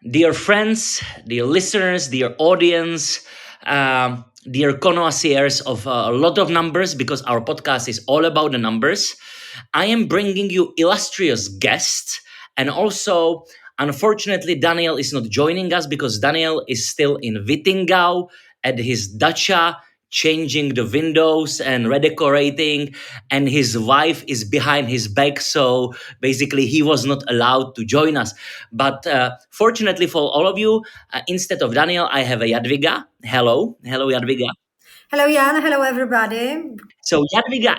Dear friends, dear listeners, dear audience, dear connoisseurs of a lot of numbers, because our podcast is all about the numbers, I am bringing you illustrious guests. And also, unfortunately, Daniel is not joining us because Daniel is still in Wittingau at his dacha, changing the windows and redecorating, and his wife is behind his back, so basically he was not allowed to join us. But fortunately for all of you, instead of Daniel, I have a Jadwiga. Hello Jadwiga. Hello, Jan. Hello, everybody. So Jadwiga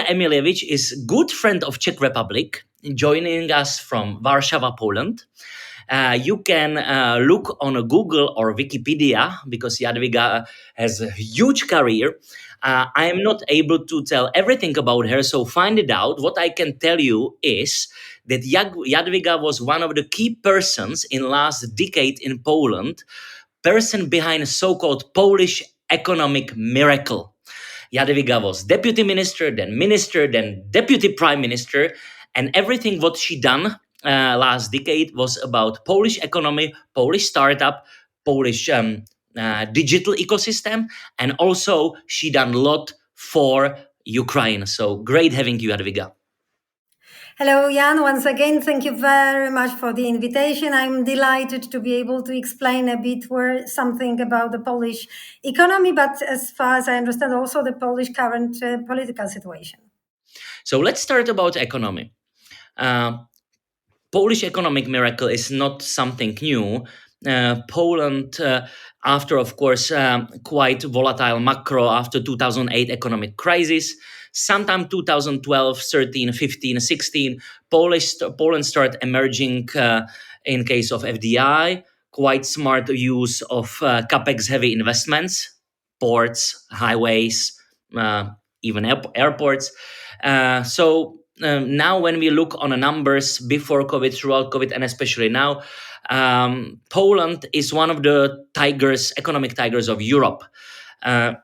Emilewicz is good friend of Czech Republic, joining us from Warsaw, Poland. You can look on a Google or Wikipedia because Jadwiga has a huge career. I am not able to tell everything about her, so find it out. What I can tell you is that Jadwiga was one of the key persons in last decade in Poland, person behind a so-called Polish economic miracle. Jadwiga was deputy minister, then deputy prime minister, and everything what she done last decade was about Polish economy, Polish startup, Polish digital ecosystem, and also she done a lot for Ukraine. So great having you, Jadwiga. Hello, Jan. Once again, thank you very much for the invitation. I'm delighted to be able to explain a bit something about the Polish economy, but as far as I understand, also the Polish current political situation. So let's start about economy. Uh, Polish economic miracle is not something new. Poland, after of course quite volatile macro after 2008 economic crisis, sometime 2012, 13, 15, 16, Poland started emerging in case of FDI, quite smart use of capex heavy investments, ports, highways, even airports. Now when we look on the numbers before COVID, throughout COVID, and especially now, Poland is one of the economic tigers of Europe.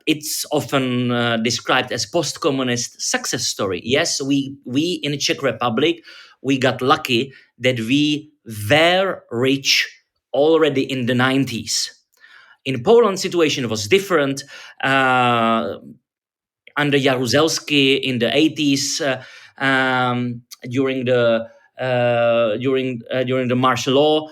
It's often described as post-communist success story. Yes, we in the Czech Republic, we got lucky that we were rich already in the 90s. In Poland, situation was different. Under Jaruzelski in the 80s, during the martial law,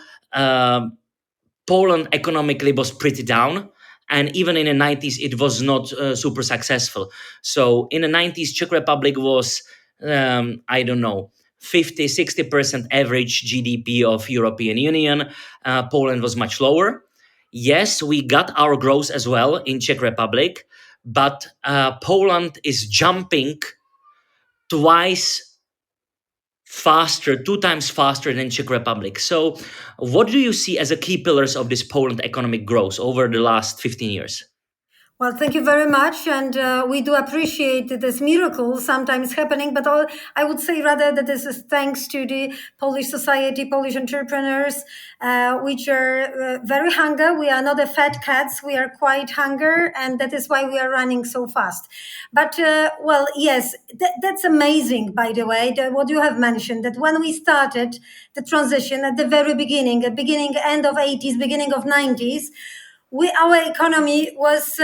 Poland economically was pretty down, and even in the 90s it was not super successful. So in the 90s, Czech Republic was I don't know, 50-60% average GDP of European Union. Poland was much lower. Yes, we got our growth as well in Czech Republic, but Poland is jumping twice faster, two times faster than Czech Republic. So, what do you see as the key pillars of this Poland economic growth over the last 15 years? Well, thank you very much. And we do appreciate this miracle sometimes happening, but I would say rather that this is thanks to the Polish society, Polish entrepreneurs, which are very hungry. We are not a fat cats. We are quite hungry, and that is why we are running so fast. But, well, yes, that's amazing, by the way, what you have mentioned, that when we started the transition at the very beginning, end of 80s, beginning of 90s, our economy was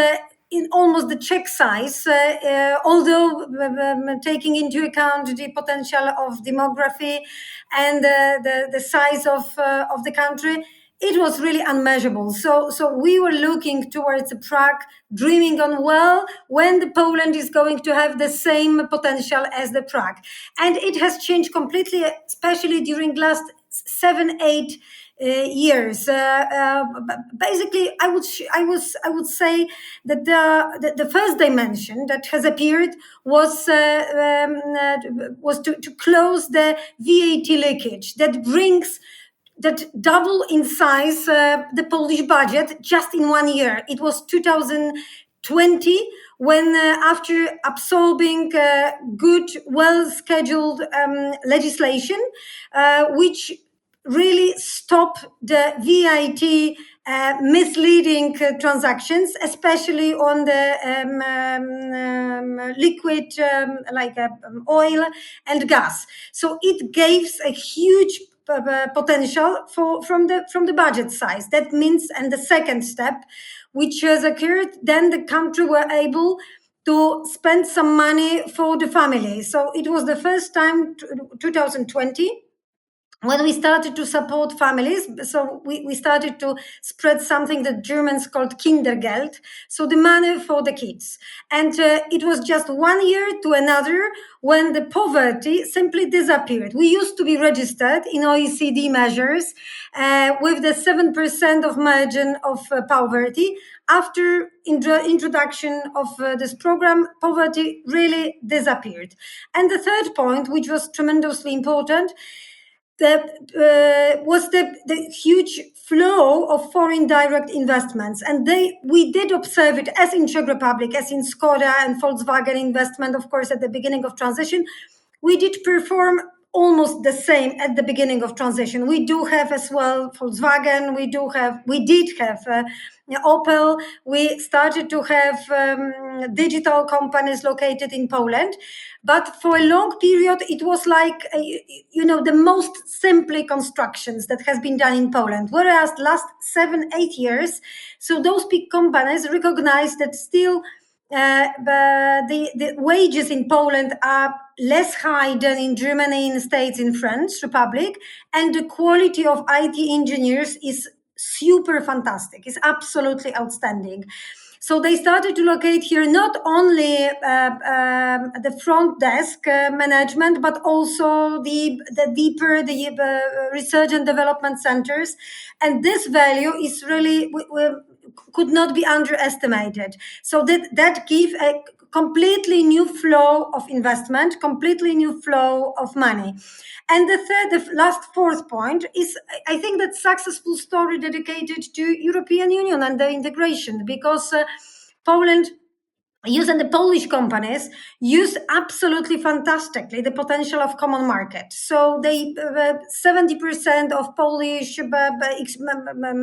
in almost the Czech size, although taking into account the potential of demography and the size of the country, it was really unmeasurable. So we were looking towards Prague, dreaming on, well, when the Poland is going to have the same potential as the Prague, and it has changed completely, especially during last 7-8 years. Basically, I would say that the first dimension that has appeared was to close the VAT leakage that double in size the Polish budget just in 1 year. It was 2020 when, after absorbing good, well-scheduled legislation, which really stop the VAT misleading transactions, especially on the liquid like oil and gas. So it gives a huge potential from the budget size. That means, and the second step, which has occurred, then the country were able to spend some money for the family. So it was the first time, 2020, when we started to support families. So we started to spread something that Germans called Kindergeld, so the money for the kids. And it was just 1 year to another when the poverty simply disappeared. We used to be registered in OECD measures with the 7% of margin of poverty. After introduction of this program, poverty really disappeared. And the third point, which was tremendously important, was the huge flow of foreign direct investments. And we did observe it as in Czech Republic, as in Skoda and Volkswagen investment, of course, at the beginning of transition. We did perform almost the same at the beginning of transition. We do have as well Volkswagen, we did have Opel. We started to have digital companies located in Poland. But for a long period, it was like, the most simply constructions that has been done in Poland. Whereas last 7-8 years, so those big companies recognize that still the wages in Poland are less high than in Germany, in States, in French Republic, and the quality of IT engineers is super fantastic. It's absolutely outstanding. So they started to locate here not only the front desk management, but also the deeper research and development centers, and this value is really could not be underestimated. So that gives a completely new flow of investment, completely new flow of money. And the last fourth point is, I think, that successful story dedicated to European Union and the integration, because Poland and the Polish companies use absolutely fantastically the potential of common market. So they 70% of Polish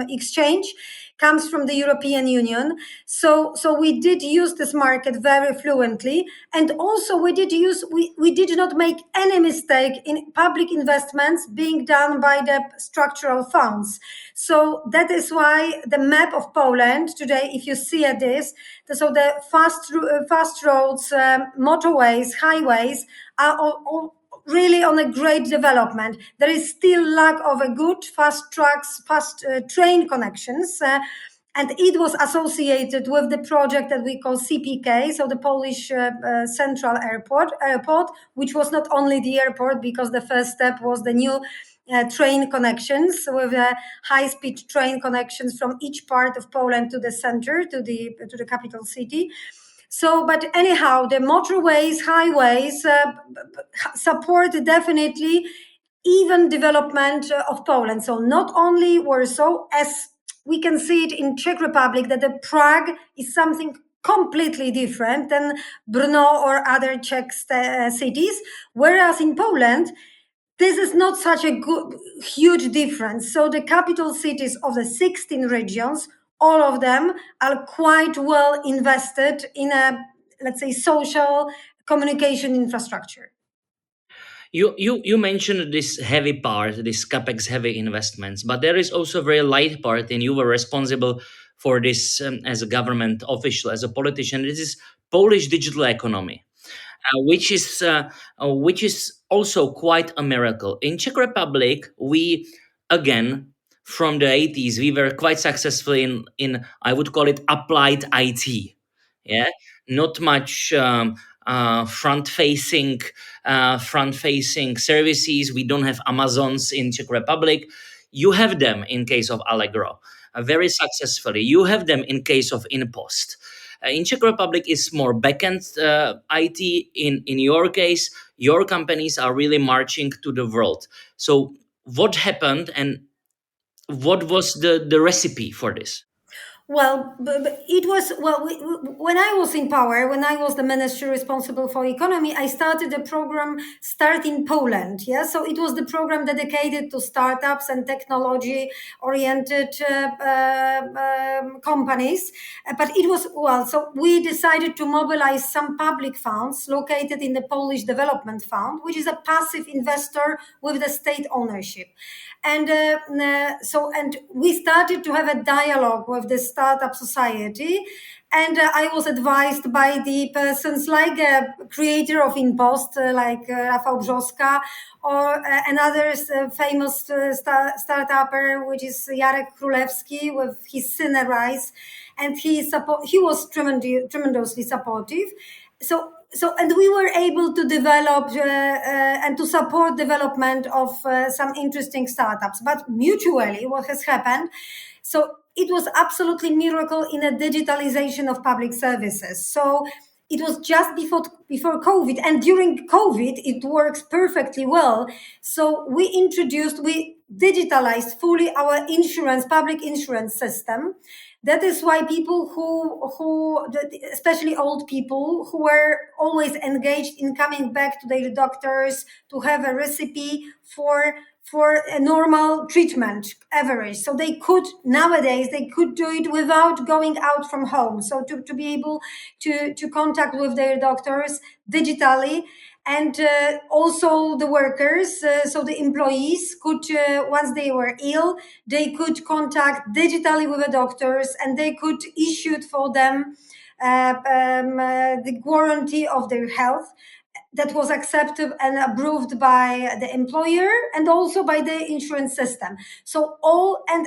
exchange comes from the European Union. So we did use this market very fluently, and also we did not make any mistake in public investments being done by the structural funds. So that is why the map of Poland today, if you see at this, so the fast roads, motorways, highways are all really on a great development. There is still lack of a good fast trucks, fast train connections. And it was associated with the project that we call CPK, so the Polish Central Airport, which was not only the airport, because the first step was the new train connections with high-speed train connections from each part of Poland to the center, to the capital city. So, but anyhow, the motorways, highways support definitely even development of Poland. So not only Warsaw, as we can see it in Czech Republic, that the Prague is something completely different than Brno or other Czech cities, whereas in Poland, this is not such a huge difference. So the capital cities of the 16 regions, all of them are quite well invested in a, let's say, social communication infrastructure. You mentioned this heavy part, this capex heavy investments, but there is also a very light part, and you were responsible for this as a government official, as a politician. This is Polish digital economy, which is also quite a miracle. In Czech Republic, we again from the 80s we were quite successful in I would call it applied IT. Yeah, not much front facing services. We don't have Amazons in Czech Republic. You have them in case of Allegro, very successfully. You have them in case of InPost. In Czech Republic, it's more backend IT. In your case, your companies are really marching to the world. So, what happened, and what was the recipe for this? Well, it was when I was in power, when I was the minister responsible for economy, I started a program Start in Poland. Yeah, so it was the program dedicated to startups and technology-oriented companies. But it was so we decided to mobilize some public funds located in the Polish Development Fund, which is a passive investor with the state ownership. And we started to have a dialogue with the startup society, and I was advised by the persons like creator of InPost, like Rafał Brzoska, or another famous startupper, which is Jarek Królewski with his Synerise, and he was tremendously supportive. And we were able to develop and to support development of some interesting startups. But mutually, what has happened, so it was absolutely miracle in a digitalization of public services. So it was just before COVID, and during COVID it works perfectly well. So we digitalized fully our public insurance system. That is why people especially old people who were always engaged in coming back to their doctors to have a recipe for a normal treatment average. So nowadays they could do it without going out from home. So to be able to contact with their doctors digitally. And also the workers, so the employees could, once they were ill, they could contact digitally with the doctors, and they could issue for them the guarantee of their health that was accepted and approved by the employer and also by the insurance system. So and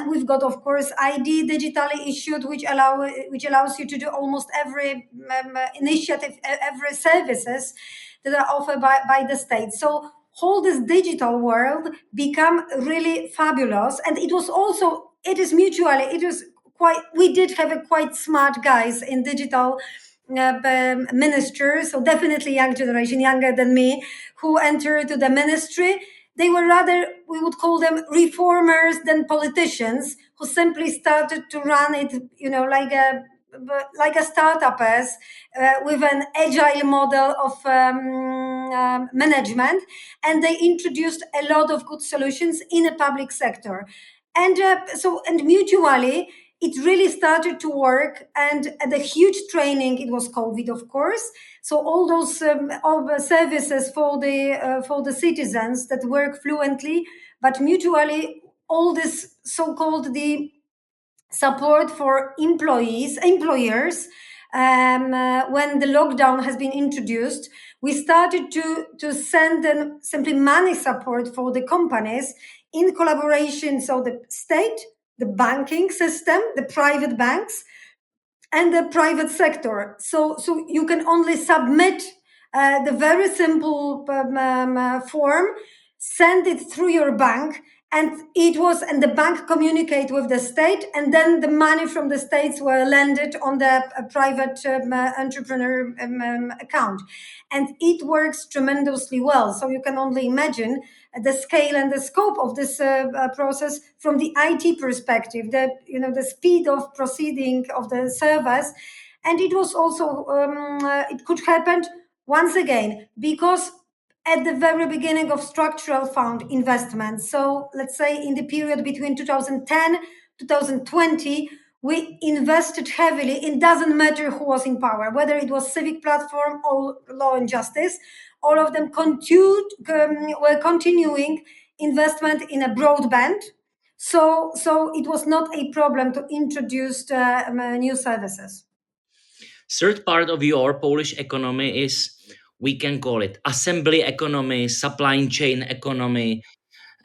we've got, of course, ID digitally issued, which allows you to do almost every initiative, every services that are offered by the state. So whole this digital world become really fabulous. And we did have a quite smart guys in digital ministers, so definitely young generation, younger than me, who entered to the ministry. They were rather, we would call them reformers than politicians, who simply started to run it, like a startuppers with an agile model of management, and they introduced a lot of good solutions in the public sector, and mutually it really started to work. And the huge training, it was COVID, of course, so all the services for the citizens that work fluently, but mutually all this so-called the support for employers. When the lockdown has been introduced, we started to send them simply money support for the companies in collaboration. So the state, the banking system, the private banks, and the private sector. So you can only submit the very simple form, send it through your bank, and the bank communicate with the state, and then the money from the states were landed on the private entrepreneur account, and it works tremendously well. So you can only imagine the scale and the scope of this process from the IT perspective, the speed of proceeding of the service. And it was also it could happen once again because at the very beginning of structural fund investments. So let's say in the period between 2010 2020, we invested heavily. It doesn't matter who was in power, whether it was Civic Platform or Law and Justice. All of them were continuing investment in a broadband. So it was not a problem to introduce new services. Third part of your Polish economy is, we can call it assembly economy, supply chain economy.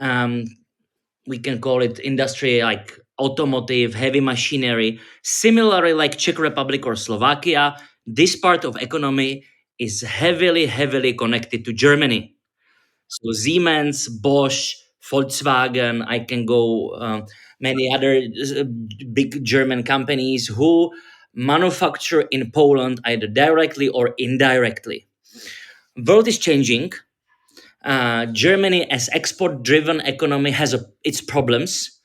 We can call it industry like automotive, heavy machinery. Similarly, like Czech Republic or Slovakia, this part of economy is heavily, heavily connected to Germany. So Siemens, Bosch, Volkswagen, I can go many other big German companies who manufacture in Poland either directly or indirectly. World is changing. Germany, as export-driven economy, has its problems.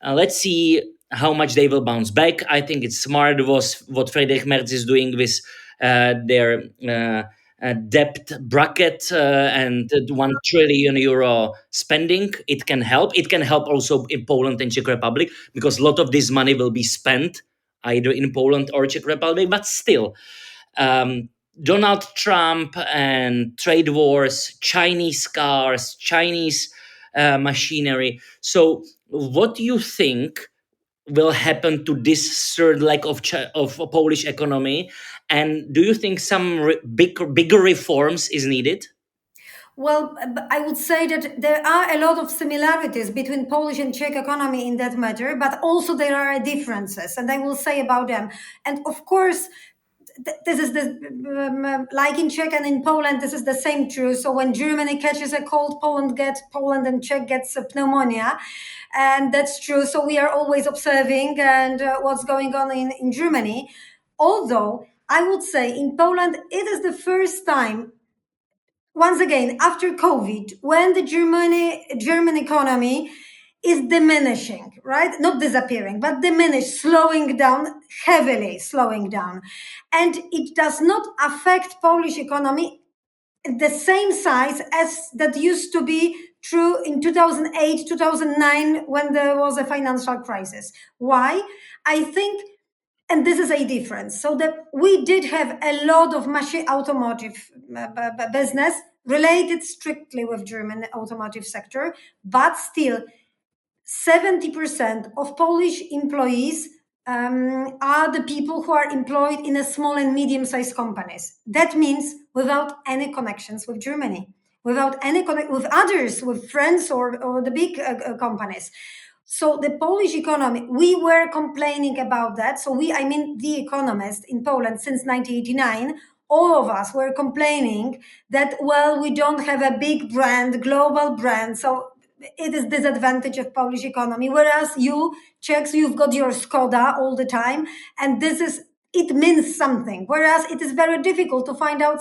Let's see how much they will bounce back. I think it's smart was what Friedrich Merz is doing with their debt bracket and 1 trillion euro spending. It can help. It can help also in Poland and Czech Republic, because a lot of this money will be spent either in Poland or Czech Republic. But still, um, Donald Trump and trade wars, Chinese cars, Chinese machinery. So, what do you think will happen to this third leg of of Polish economy? And do you think some bigger reforms is needed? Well, I would say that there are a lot of similarities between Polish and Czech economy in that matter, but also there are differences, and I will say about them. And of course, this is the like in Czech and in Poland, this is the same true. So when Germany catches a cold, Poland and Czech gets a pneumonia, and that's true. So we are always observing and what's going on in Germany. Although I would say in Poland, it is the first time, once again, after COVID, when the German economy is diminishing, right? Not disappearing, but diminished, slowing down, heavily slowing down. And it does not affect Polish economy the same size as that used to be true in 2008, 2009, when there was a financial crisis. Why? I think, and this is a difference, so that we did have a lot of machine automotive business related strictly with German automotive sector, but still 70% of Polish employees are the people who are employed in a small and medium-sized companies. That means without any connections with Germany, without any connect with others, with friends or the big companies. So the Polish economy, we were complaining about that. So I mean, the economists in Poland since 1989, all of us were complaining that, well, we don't have a big brand, global brand. So it is disadvantage of Polish economy. Whereas you Czechs, you've got your Skoda all the time, and it means something. Whereas it is very difficult to find out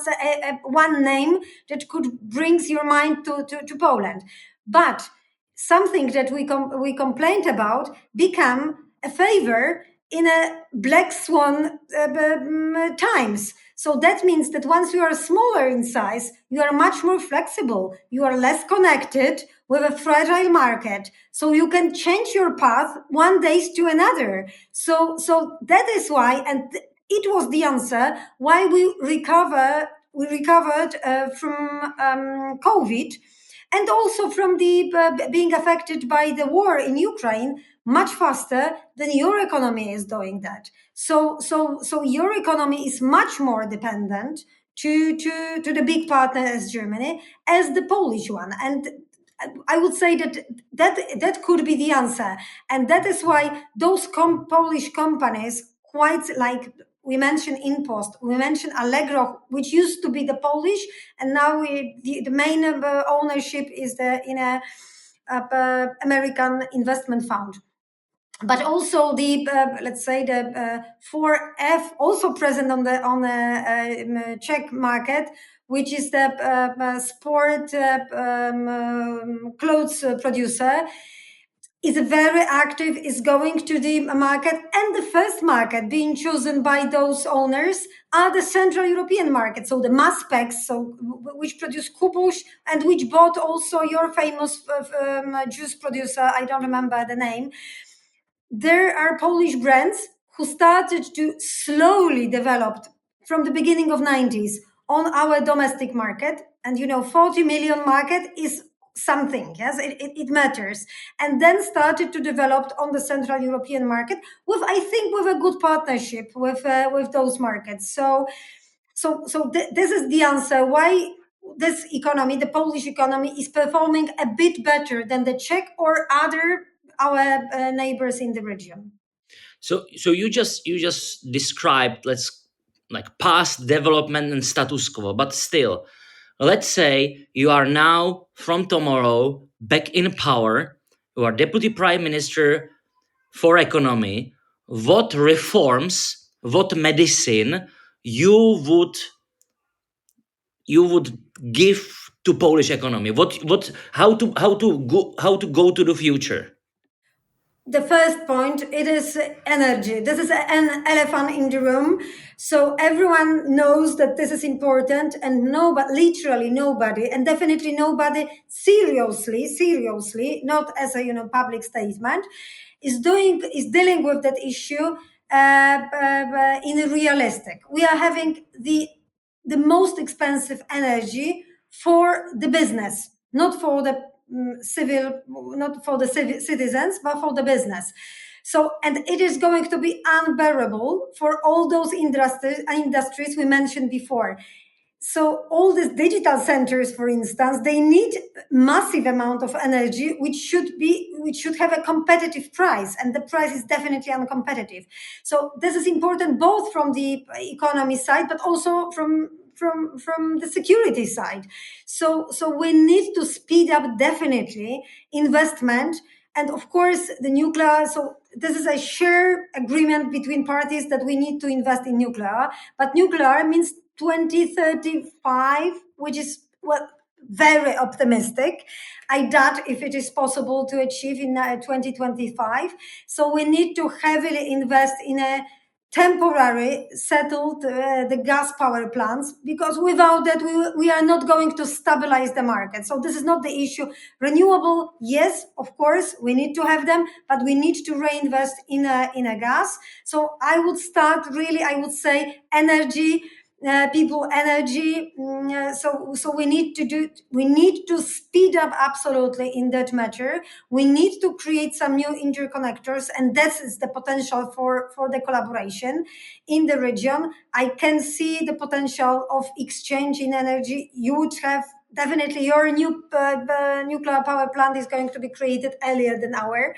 one name that could brings your mind to Poland. But something that we complained about become a favor in a black swan times. So that means that once you are smaller in size, you are much more flexible. You are less connected with a fragile market. So you can change your path one day to another. So that is why, and it was the answer why we recovered from COVID, and also from the being affected by the war in Ukraine much faster than your economy is doing that. So your economy is much more dependent to the big partner as Germany as the Polish one. And I would say that could be the answer. And that is why those Polish companies, quite like we mentioned InPost, we mentioned Allegro, which used to be the Polish, and now the main ownership is in a American investment fund. But also the let's say the 4F, also present on the Czech market, which is the sport clothes producer, is very active, is going to the market, and the first market being chosen by those owners are the Central European market, so the Maspex, which produce Kubush and which bought also your famous juice producer, I don't remember the name. There are Polish brands who started to slowly develop from the beginning of 90s on our domestic market, and 40 million market is something, yes, it matters, and then started to develop on the Central European market with, I think, with a good partnership with those markets. So this is the answer why this economy, the Polish economy, is performing a bit better than the Czech or other our neighbors in the region. So you just described, let's, like, past development and status quo, but still, let's say you are now from tomorrow back in power, you are deputy prime minister for economy. What reforms, what medicine you would give to Polish economy? How to go to the future? the first point, it is energy. This is an elephant in the room. So everyone knows that this is important, and nobody, literally nobody, and definitely nobody seriously, not as a public statement, is dealing with that issue in a realistic. We are having the most expensive energy for the business, not for the citizens, but for the business. So, and it is going to be unbearable for all those industries we mentioned before. So all these digital centers, for instance, they need massive amount of energy, which should have a competitive price, and the price is definitely uncompetitive. So this is important both from the economy side, but also from the security side. So we need to speed up definitely investment, and of course the nuclear. So this is a shared agreement between parties that we need to invest in nuclear, but nuclear means 2035, which is very optimistic. I doubt if it is possible to achieve in 2025. So we need to heavily invest in a temporary settled the gas power plants, because without that we are not going to stabilize the market. So this is not the issue. Renewable, yes, of course we need to have them, but we need to reinvest in a gas. So I would say energy, people energy. So we need to speed up absolutely in that matter. We need to create some new interconnectors, and that is the potential for the collaboration in the region. I can see the potential of exchange in energy. You would have definitely your new nuclear power plant is going to be created earlier than our.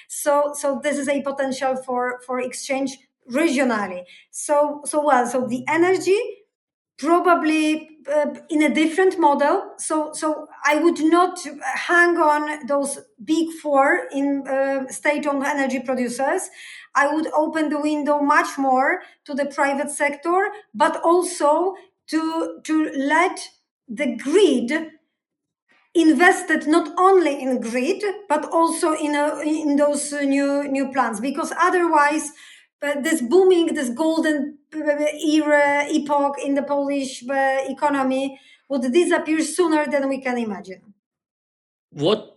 So this is a potential for exchange regionally. So the energy probably in a different model. So I would not hang on those big four in state-owned energy producers. I would open the window much more to the private sector, but also to let the grid invested not only in grid but also in those new plants, because otherwise this golden epoch in the Polish economy would disappear sooner than we can imagine. What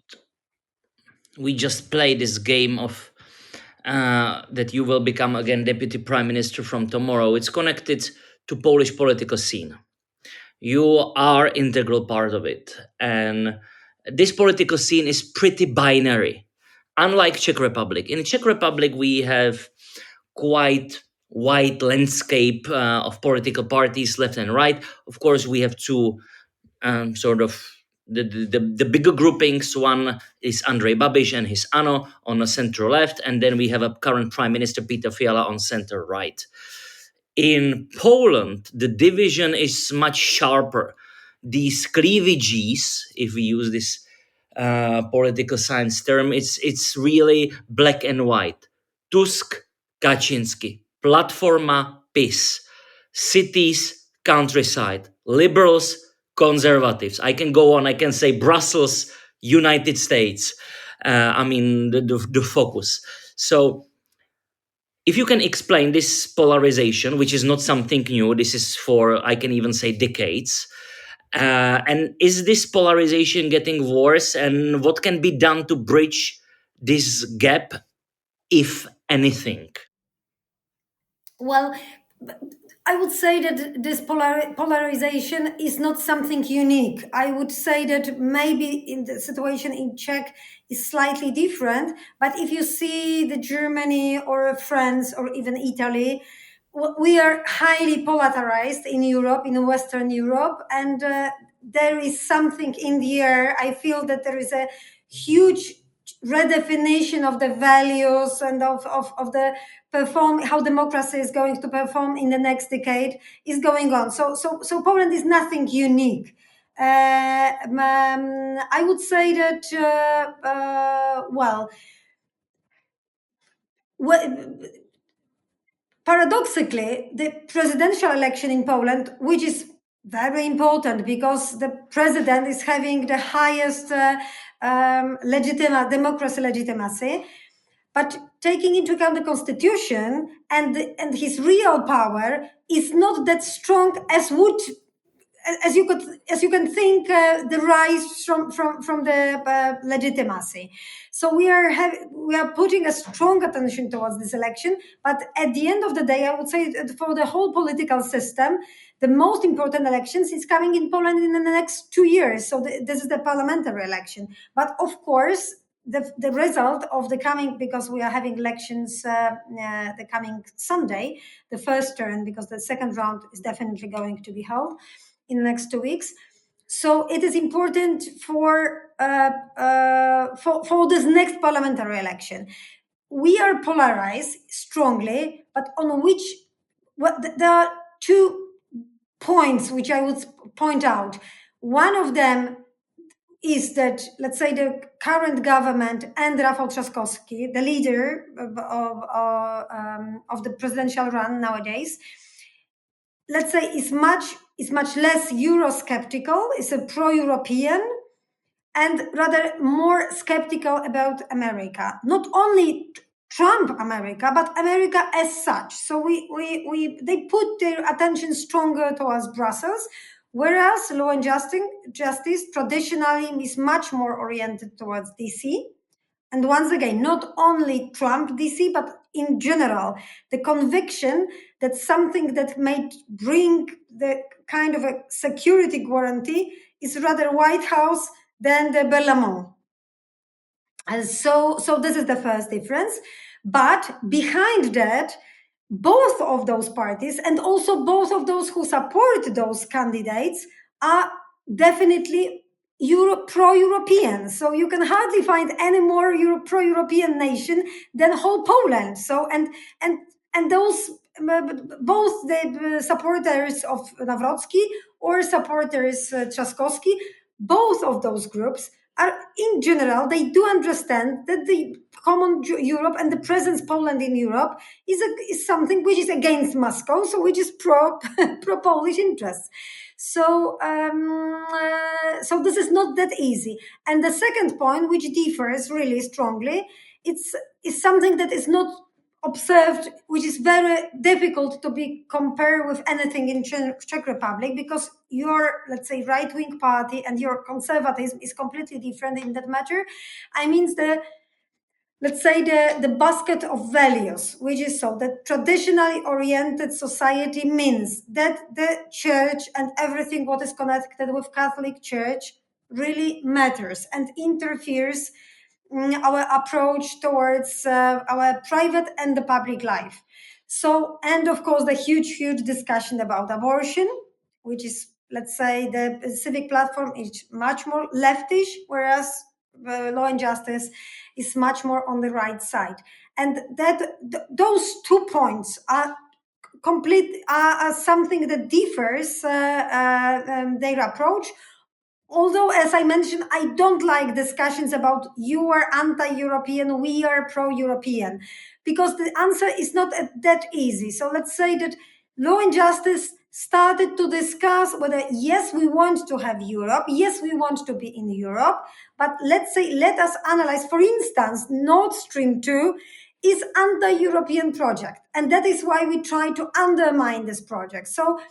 we just play this game of that you will become again deputy prime minister from tomorrow, it's connected to Polish political scene. You are integral part of it, and this political scene is pretty binary, unlike Czech Republic. In Czech Republic we have quite wide landscape of political parties left and right. Of course we have two sort of the bigger groupings. One is Andrej Babiš and his ANO on the center left, and then we have a current prime minister Peter Fiala on center right. In Poland, the division is much sharper. These cleavages, if we use this political science term, it's really black and white. Tusk, Kaczynski, Platforma, PiS, cities, countryside, liberals, conservatives. I can go on. I can say Brussels, United States. The focus. So if you can explain this polarization, which is not something new, this is for, I can even say, decades. And is this polarization getting worse? And what can be done to bridge this gap, if anything? Well, I would say that this polarization is not something unique. I would say that maybe in the situation in Czech is slightly different, but if you see the Germany or France or even Italy, we are highly polarized in Europe, in Western Europe, and there is something in the air. I feel that there is a huge redefinition of the values and of the how democracy is going to perform in the next decade is going on. So Poland is nothing unique. I would say that paradoxically, the presidential election in Poland, which is very important because the president is having the highest democracy legitimacy. But taking into account the constitution and his real power is not that strong as would, as you can think, the rise from the legitimacy. So we are putting a strong attention towards this election. But at the end of the day, I would say that for the whole political system, the most important elections is coming in Poland in the next 2 years. So this is the parliamentary election. But of course, the result of the coming, because we are having elections the coming Sunday, the first turn, because the second round is definitely going to be held in the next 2 weeks. So it is important for this next parliamentary election. We are polarized strongly, but on which there are 2 points which I would point out. One of them is that, let's say, the current government and Rafał Trzaskowski, the leader of the presidential run nowadays, let's say, is much less Eurosceptical, is a pro-European, and rather more skeptical about America. Not only Trump America, but America as such. So they put their attention stronger towards Brussels, whereas Law and Justice traditionally is much more oriented towards DC. And once again, not only Trump DC, but in general, the conviction that something that may bring the kind of a security guarantee is rather White House than the Berlaymont. And so this is the first difference. But behind that, both of those parties and also both of those who support those candidates are definitely pro-European. So you can hardly find any more pro-European nation than whole Poland. So and those both the supporters of Nawrocki or supporters Trzaskowski, both of those groups are, in general, they do understand that the common Europe and the presence Poland in Europe is something which is against Moscow, so which is pro-Polish interests. So this is not that easy. And the second point, which differs really strongly, is something that is not observed, which is very difficult to be compared with anything in Czech Republic, because your, let's say, right-wing party and your conservatism is completely different in that matter. I mean, let's say the basket of values, which is so that traditionally oriented society means that the church and everything what is connected with Catholic Church really matters and interferes our approach towards our private and the public life. So, and of course, the huge discussion about abortion, which is, let's say, the civic platform is much more leftish, whereas Law and Justice is much more on the right side. And those 2 points are something that differs their approach. Although, as I mentioned, I don't like discussions about you are anti-European, we are pro-European, because the answer is not that easy. So let's say that Law and Justice started to discuss whether, yes, we want to have Europe, yes, we want to be in Europe, but let us analyze, for instance, Nord Stream 2 is anti-European project, and that is why we try to undermine this project. So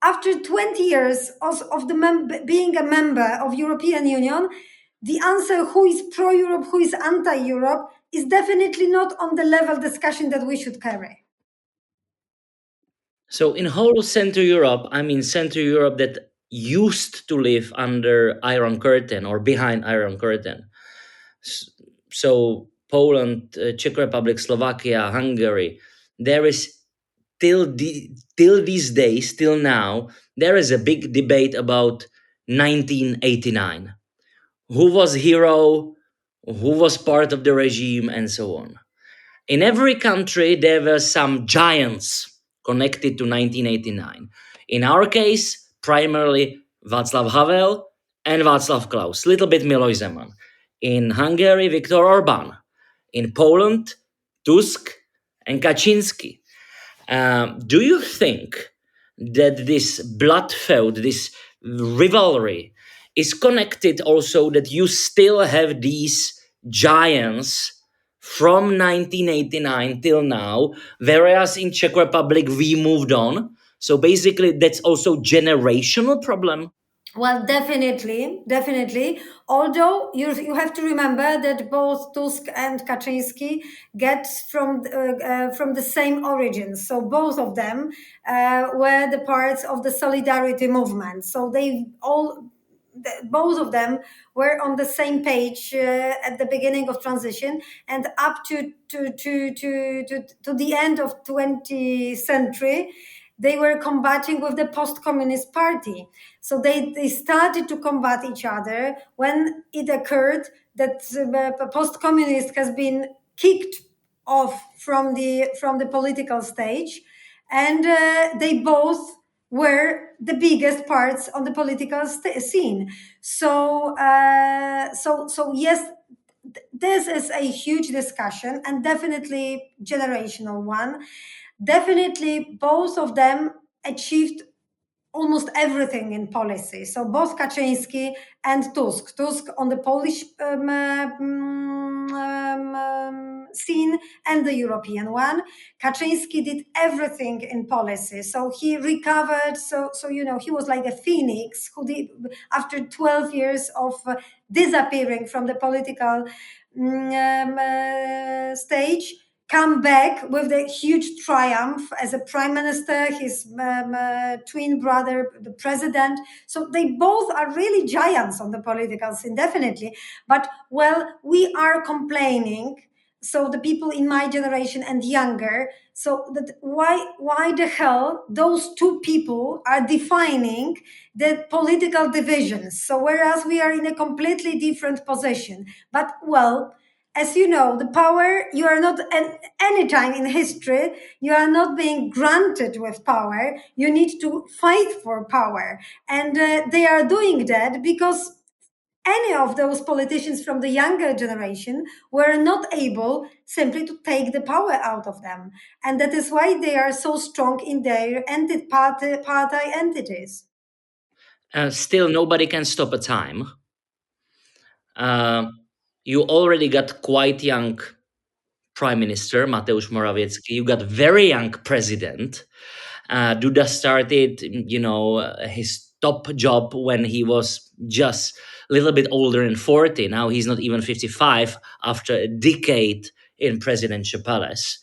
after 20 years of being a member of European Union, the answer who is pro-Europe, who is anti-Europe, is definitely not on the level discussion that we should carry. So in whole Central Europe, I mean Central Europe that used to live under Iron Curtain or behind Iron Curtain. So Poland, Czech Republic, Slovakia, Hungary, there is till these days, till now, there is a big debate about 1989. Who was hero, who was part of the regime, and so on. In every country, there were some giants connected to 1989. In our case, primarily Václav Havel and Václav Klaus, little bit Miloš Zeman. In Hungary, Viktor Orbán. In Poland, Tusk and Kaczynski. Do you think that this blood feud, this rivalry, is connected also that you still have these giants from 1989 till now, whereas in Czech Republic we moved on. So basically, that's also generational problem. Well, definitely, definitely. Although you have to remember that both Tusk and Kaczynski get from the same origins. So both of them were the parts of the solidarity movement. So they all, both of them were on the same page at the beginning of transition and up to the end of 20th century. They were combating with the post-communist party. So they started to combat each other when it occurred that post-communist has been kicked off from the political stage, and they both were the biggest parts on the political scene. So yes, this is a huge discussion and definitely generational one. Definitely, both of them achieved almost everything in policy. So both Kaczynski and Tusk. Tusk on the Polish scene and the European one. Kaczynski did everything in policy. So he recovered. So he was like a phoenix who did, after 12 years of disappearing from the political stage, come back with the huge triumph as a prime minister, his twin brother, the president. So they both are really giants on the political scene, definitely. But, well, we are complaining. So the people in my generation and younger, so that why the hell those two people are defining the political divisions? So whereas we are in a completely different position, but, well, as you know, the power, you are not at any time in history, you are not being granted with power. You need to fight for power. And they are doing that because any of those politicians from the younger generation were not able simply to take the power out of them. And that is why they are so strong in their party entities. Still, nobody can stop a time. You already got quite young prime minister, Mateusz Morawiecki. You got very young president. Duda started, his top job when he was just a little bit older than 40. Now he's not even 55 after a decade in presidential palace.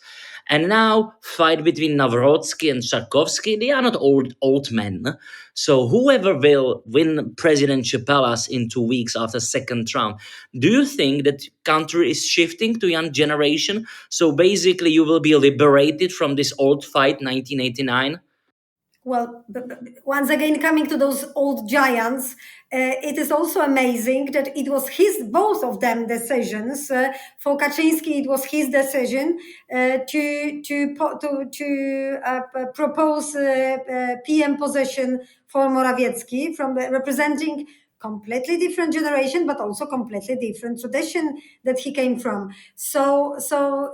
And now, fight between Nawrocki and Trzaskowski. They are not old men. So whoever will win presidential palace in 2 weeks after second Trump, do you think that country is shifting to young generation? So basically, you will be liberated from this old fight, 1989. Well, once again, coming to those old giants, it is also amazing that it was both of them decisions. For Kaczynski, it was his decision to propose PM position for Morawiecki, representing completely different generation, but also completely different tradition that he came from. So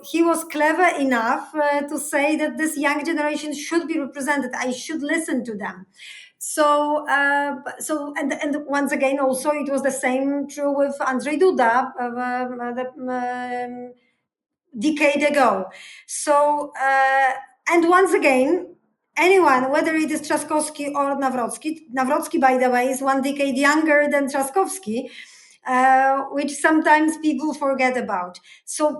he was clever enough to say that this young generation should be represented. I should listen to them. And once again, also it was the same true with Andrzej Duda, decade ago. And once again, anyone, whether it is Trzaskowski or Nawrocki, by the way, is 1 decade younger than Trzaskowski, which sometimes people forget about.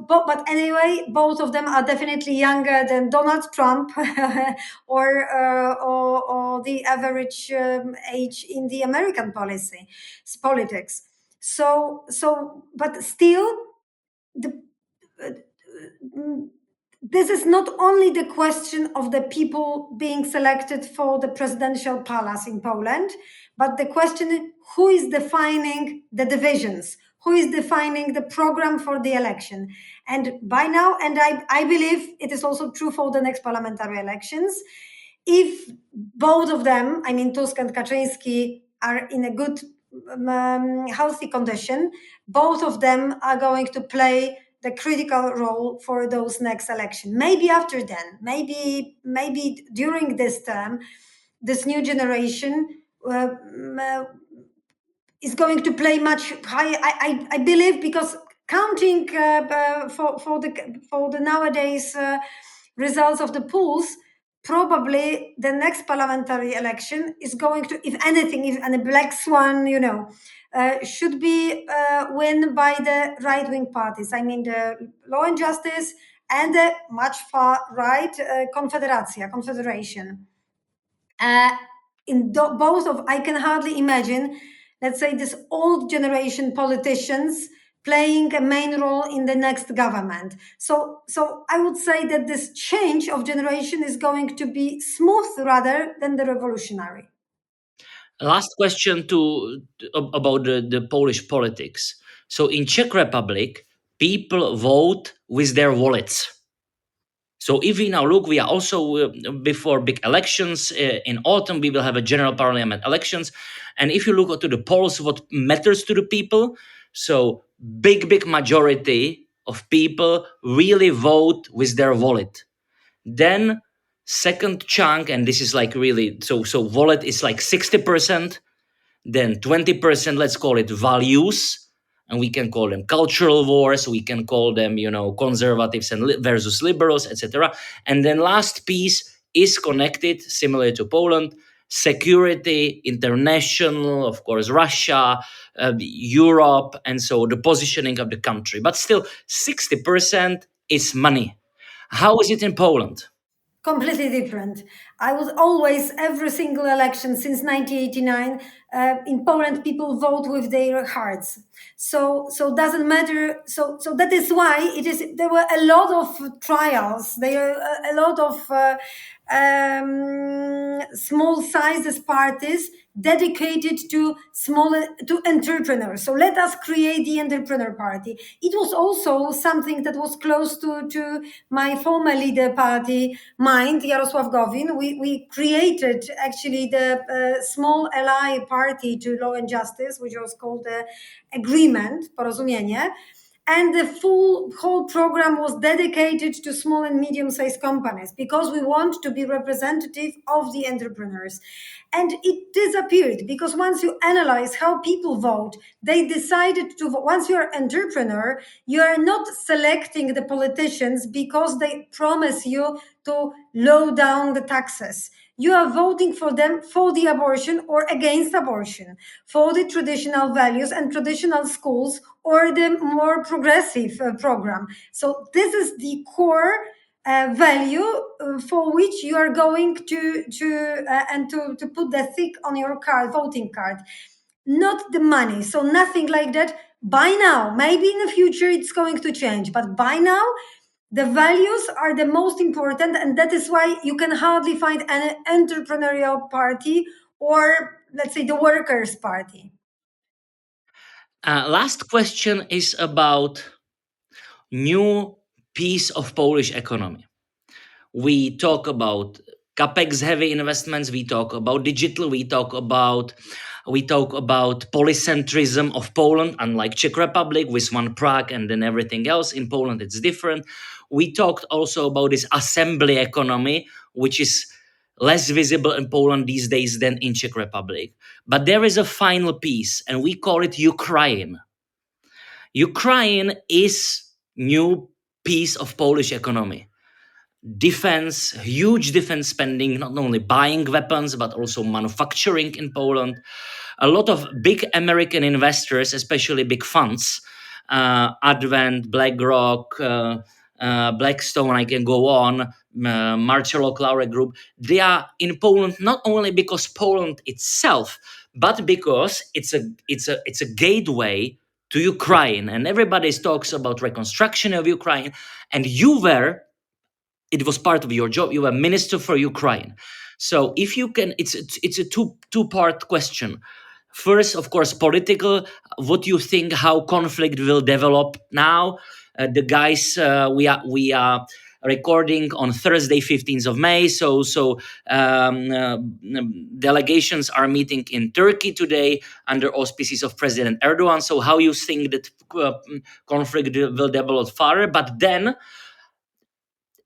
But anyway, both of them are definitely younger than Donald Trump or the average age in the American politics. But still, this is not only the question of the people being selected for the presidential palace in Poland, but the question who is defining the divisions, who is defining the program for the election. And by now, and I believe it is also true for the next parliamentary elections, if both of them, I mean Tusk and Kaczynski, are in a good, healthy condition, both of them are going to play the critical role for those next election. Maybe after then, maybe during this term, this new generation is going to play much higher. I believe because counting for the nowadays results of the polls, probably the next parliamentary election is going to, if anything, if any black swan, should be win by the right wing parties. I mean, the Law and Justice and the much far right Confederation. Uh, both of, I can hardly imagine, let's say, this old generation politicians playing a main role in the next government. So I would say that this change of generation is going to be smooth rather than the revolutionary. Last question about the Polish politics. So in Czech Republic, people vote with their wallets. So if we now look, we are also before big elections. In autumn, we will have a general parliament elections. And if you look to the polls, what matters to the people, so big majority of people really vote with their wallet. Then second chunk, and this is like really, so wallet is like 60%, then 20%, let's call it values, and we can call them cultural wars, we can call them conservatives and versus liberals, etc. And then last piece is connected, similar to Poland, security, international, of course, Russia, Europe, and so the positioning of the country. But still 60% is money. How is it in Poland? Completely different. I was always, every single election since 1989, in Poland, people vote with their hearts. So doesn't matter. So that is why it is. There were a lot of trials. There are a lot of small sizes parties dedicated to entrepreneurs. So let us create the entrepreneur party. It was also something that was close to my former leader party mind, Jarosław Gowin. We created actually the small ally party to Law and Justice, which was called the Agreement, Porozumienie. And the whole program was dedicated to small and medium-sized companies because we want to be representative of the entrepreneurs. And it disappeared because once you analyze how people vote, they decided to vote. Once you're an entrepreneur, you are not selecting the politicians because they promise you to low down the taxes. You are voting for them for the abortion or against abortion, for the traditional values and traditional schools, or the more progressive program. So this is the core value for which you are going to put the tick on your card, voting card, not the money. So nothing like that. By now, maybe in the future it's going to change, but by now the values are the most important, and that is why you can hardly find an entrepreneurial party or, let's say, the workers' party. Last question is about new piece of Polish economy. We talk about capex heavy investments, we talk about digital, we talk about polycentrism of Poland, unlike Czech Republic with one Prague and then everything else. In Poland it's different. We talked also about this assembly economy, which is less visible in Poland these days than in Czech Republic. But there is a final piece, and we call it Ukraine. Ukraine is new piece of Polish economy. Defense, huge defense spending, not only buying weapons, but also manufacturing in Poland. A lot of big American investors, especially big funds, Advent, BlackRock, Blackstone, I can go on, Marcello Claure Group, they are in Poland not only because Poland itself, but because it's a gateway to Ukraine. And everybody talks about reconstruction of Ukraine. And it was part of your job. You were minister for Ukraine. So if you can, it's a two-part question. First, of course, political. What do you think? How conflict will develop now? The guys, we are recording on Thursday, 15th of May. So delegations are meeting in Turkey today under auspices of President Erdogan. So how you think that conflict will develop further? But then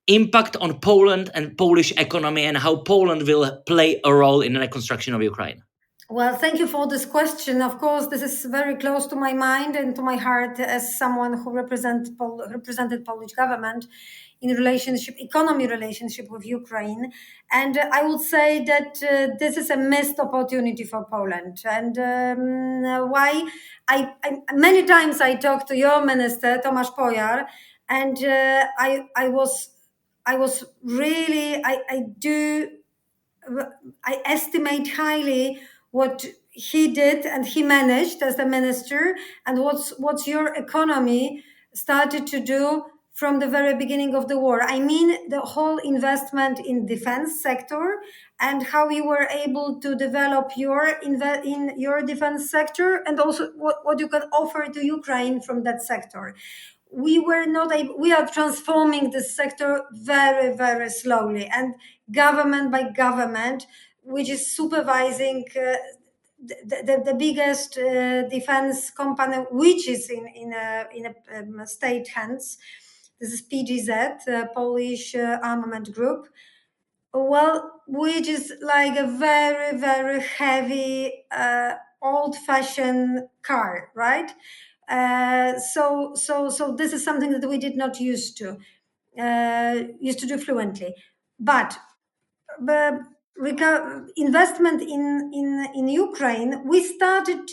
impact on Poland and Polish economy and how Poland will play a role in the reconstruction of Ukraine? Well, thank you for this question. Of course, this is very close to my mind and to my heart as someone who represented Polish government in economy relationship with Ukraine. And I would say that this is a missed opportunity for Poland. And why? Many times I talked to your minister, Tomasz Pojar, and I was really, I estimate highly what he did and he managed as the minister, and what's your economy started to do from the very beginning of the war. I mean, the whole investment in defense sector and how you were able to develop in your defense sector, and also what you can offer to Ukraine from that sector. We were not able, we are transforming this sector very, very slowly, and government by government, which is supervising the biggest defense company, which is in a state hands. This is PGZ, Polish armament group. Well, which is like a very, very heavy, old-fashioned car, right? So this is something that we did not used to do fluently, but investment in Ukraine, we started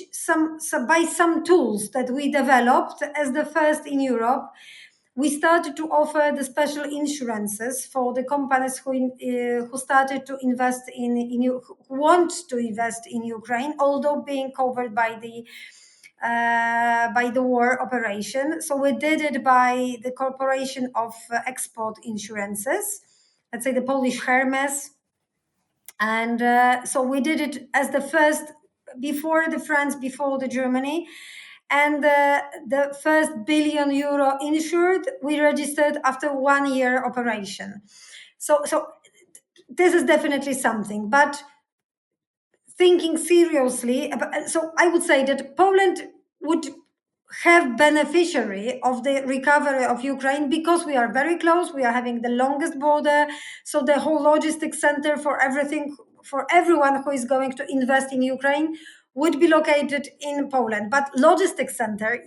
by some tools that we developed as the first in Europe. We started to offer the special insurances for the companies who started to invest who want to invest in Ukraine, although being covered by the war operation. So we did it by the Corporation of Export Insurances, let's say the Polish Hermes. And so we did it as the first, before the France, before the Germany. And the first €1 billion insured, we registered after 1 year operation. So this is definitely something. But thinking seriously, so I would say that Poland would have beneficiary of the recovery of Ukraine because we are very close. We are having the longest border, so the whole logistics center for everything, for everyone who is going to invest in Ukraine, would be located in Poland. But logistics center,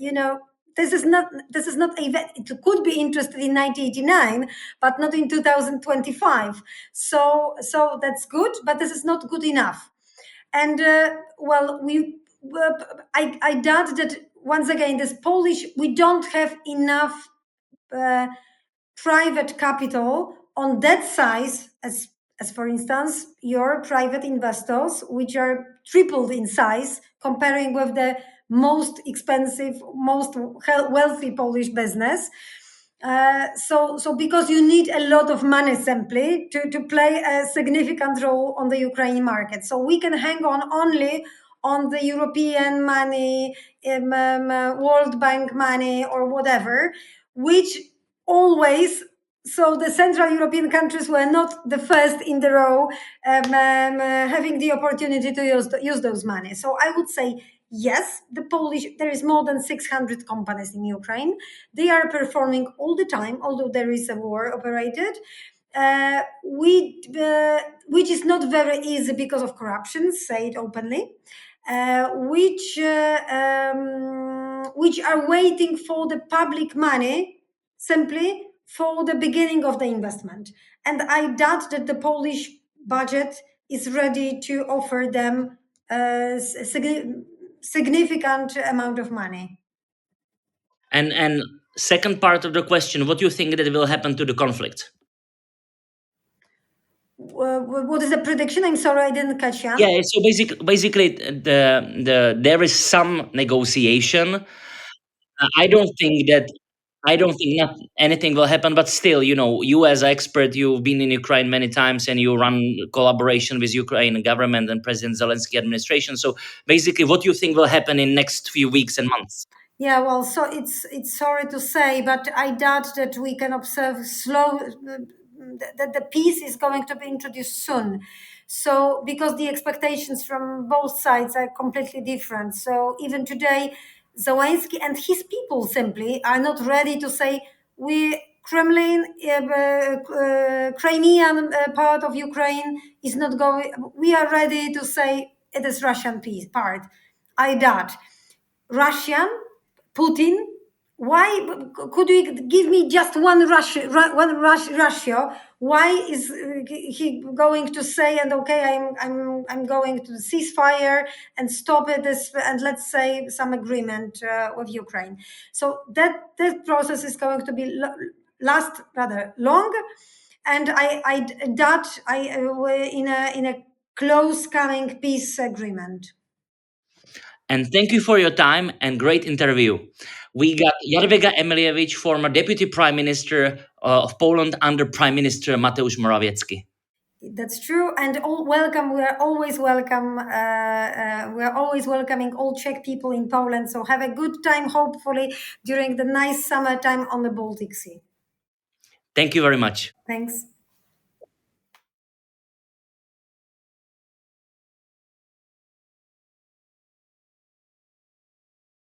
this is not it could be interested in 1989, but not in 2025. So that's good, but this is not good enough. And I doubt that, once again, this Polish, we don't have enough private capital on that size as for instance your private investors, which are tripled in size comparing with the most expensive, most wealthy Polish business. So because you need a lot of money simply to play a significant role on the Ukrainian market. So we can hang on only on the European money, World Bank money, or whatever, which always, so the Central European countries were not the first in the row having the opportunity to use those money. So I would say, yes, there is more than 600 companies in Ukraine. They are performing all the time, although there is a war operated, which is not very easy because of corruption, say it openly, which are waiting for the public money simply for the beginning of the investment. And I doubt that the Polish budget is ready to offer them a significant amount of money. And second part of the question, what do you think that will happen to the conflict? What is the prediction? I'm sorry, I didn't catch you. Yeah, so basically, there is some negotiation. I don't think not anything will happen, but still, you as an expert, you've been in Ukraine many times, and you run collaboration with Ukraine government and President Zelensky administration. So basically, what do you think will happen in next few weeks and months? Yeah, well, so it's sorry to say, but I doubt that we can observe that the peace is going to be introduced soon. So because the expectations from both sides are completely different. So even today, Zelensky and his people simply are not ready to say, Kremlin, Crimean part of Ukraine is not going. We are ready to say it is Russian piece part. I doubt. Russian, Putin. Why could you give me just one Russia? Why is he going to say, and okay, I'm going to ceasefire and stop it this, and let's say some agreement with Ukraine. So that process is going to be last rather long, and I doubt in a close coming peace agreement. And thank you for your time and great interview. We got Jadwiga Emilewicz, former Deputy Prime Minister of Poland under Prime Minister Mateusz Morawiecki. That's true, and welcome. We are always welcome. We are always welcoming all Czech people in Poland. So have a good time, hopefully, during the nice summertime on the Baltic Sea. Thank you very much. Thanks.